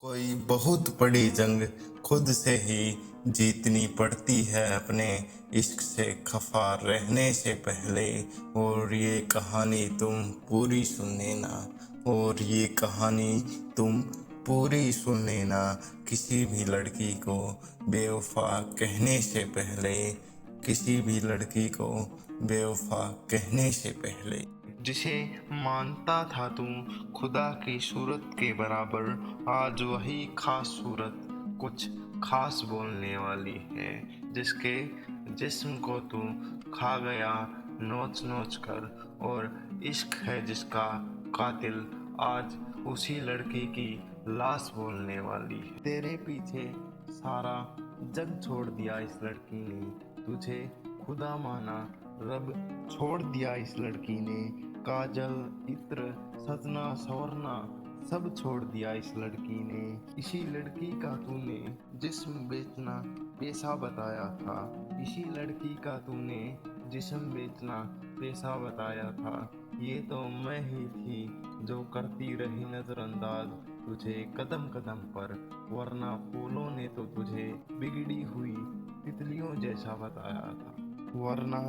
कोई बहुत बड़ी जंग खुद से ही जीतनी पड़ती है अपने इश्क से खफा रहने से पहले। और ये कहानी तुम पूरी सुन लेना। और ये कहानी तुम पूरी सुन लेना। किसी भी लड़की को बेवफा कहने से पहले, किसी भी लड़की को बेवफा कहने से पहले, जिसे मानता था तू खुदा की सूरत के बराबर, आज वही खास सूरत कुछ खास बोलने वाली है। जिसके जिस्म को तू खा गया नोच नोच कर, और इश्क है जिसका कातिल आज उसी लड़की की लाश बोलने वाली है। तेरे पीछे सारा जग छोड़ दिया इस लड़की ने, तुझे खुदा माना रब छोड़ दिया इस लड़की ने। काजल इत्र सजना संवरना सब छोड़ दिया इस लड़की ने। इसी लड़की का तूने जिस्म बेचना पेशा बताया था, इसी लड़की का तूने जिस्म बेचना पेशा बताया था। ये तो मैं ही थी जो करती रही नजरअंदाज तुझे कदम कदम पर, वरना फूलों ने तो तुझे बिगड़ी हुई तितलियों जैसा बताया था। वरना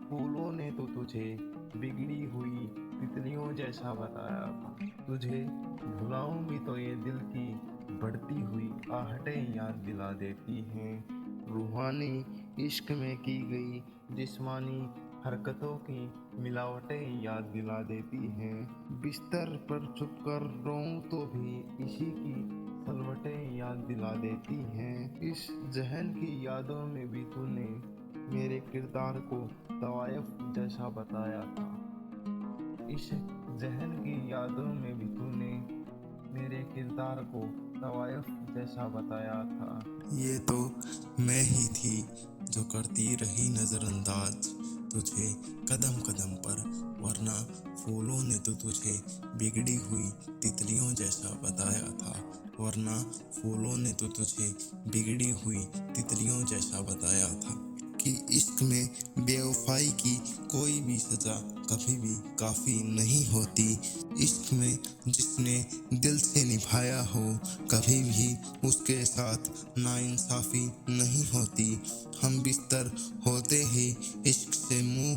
फूलों ने तो तुझे बिगड़ी हुई तितलियों जैसा बताया था। तुझे भुलाऊंगी तो ये दिल की बढ़ती हुई आहटें याद दिला देती हैं। रूहानी इश्क में की गई जिस्मानी हरकतों की मिलावटें याद दिला देती हैं। बिस्तर पर छुप कर रोऊं तो भी इसी की सलवटें याद दिला देती हैं। इस जहन की यादों में भी तूने मेरे किरदार को तवायफ जैसा बताया था। इस जहन की यादों में भी तूने मेरे किरदार को तवायफ जैसा बताया था। ये तो मैं ही थी जो करती रही नजरअंदाज तुझे कदम कदम पर, वरना फूलों ने तो तुझे बिगड़ी हुई तितलियों जैसा बताया था। वरना फूलों ने तो तुझे बिगड़ी हुई तितलियों जैसा बताया था कि इश्क में बेवफाई की कोई भी सजा कभी भी काफ़ी नहीं होती। इश्क में जिसने दिल से निभाया हो, कभी भी उसके साथ नाइंसाफ़ी नहीं होती। हम बिस्तर होते ही इश्क से मुंह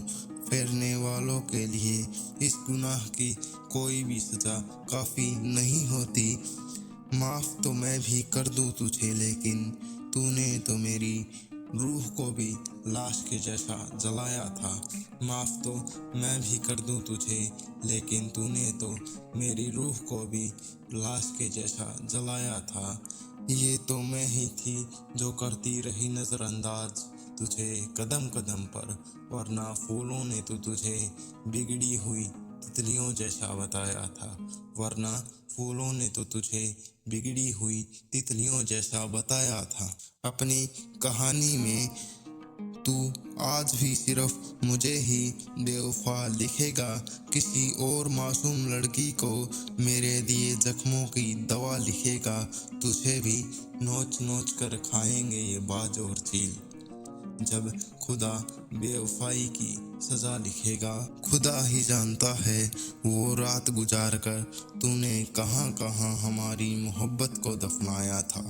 फेरने वालों के लिए इस गुनाह की कोई भी सजा काफ़ी नहीं होती। माफ़ तो मैं भी कर दूँ तुझे, लेकिन तूने तो मेरी रूह को भी लाश के जैसा जलाया था। माफ़ तो मैं भी कर दूं तुझे, लेकिन तूने तो मेरी रूह को भी लाश के जैसा जलाया था। ये तो मैं ही थी जो करती रही नजरअंदाज तुझे कदम कदम पर, वरना फूलों ने तो तुझे बिगड़ी हुई तितलियों जैसा बताया था। वरना फूलों ने तो तुझे बिगड़ी हुई तितलियों जैसा बताया था। अपनी कहानी में तू आज भी सिर्फ मुझे ही बेवफा लिखेगा, किसी और मासूम लड़की को मेरे दिए जख्मों की दवा लिखेगा। तुझे भी नोच नोच कर खाएंगे ये बाज और चील, जब खुदा बेवफाई की सजा लिखेगा। खुदा ही जानता है वो रात गुजार कर तूने कहाँ कहाँ हमारी मोहब्बत को दफनाया था।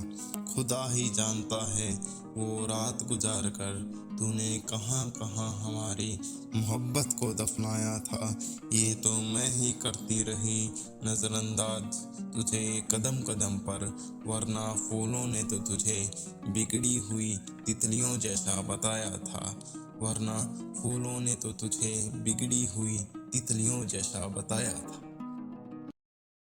खुदा ही जानता है वो रात गुजार कर तूने कहाँ कहाँ हमारी मोहब्बत को दफनाया था। ये तो मैं ही करती रही नजरअंदाज तुझे कदम कदम पर, वरना फूलों ने तो तुझे बिगड़ी हुई तितलियों जैसा बताया था। वरना फूलों ने तो तुझे बिगड़ी हुई तितलियों जैसा बताया था।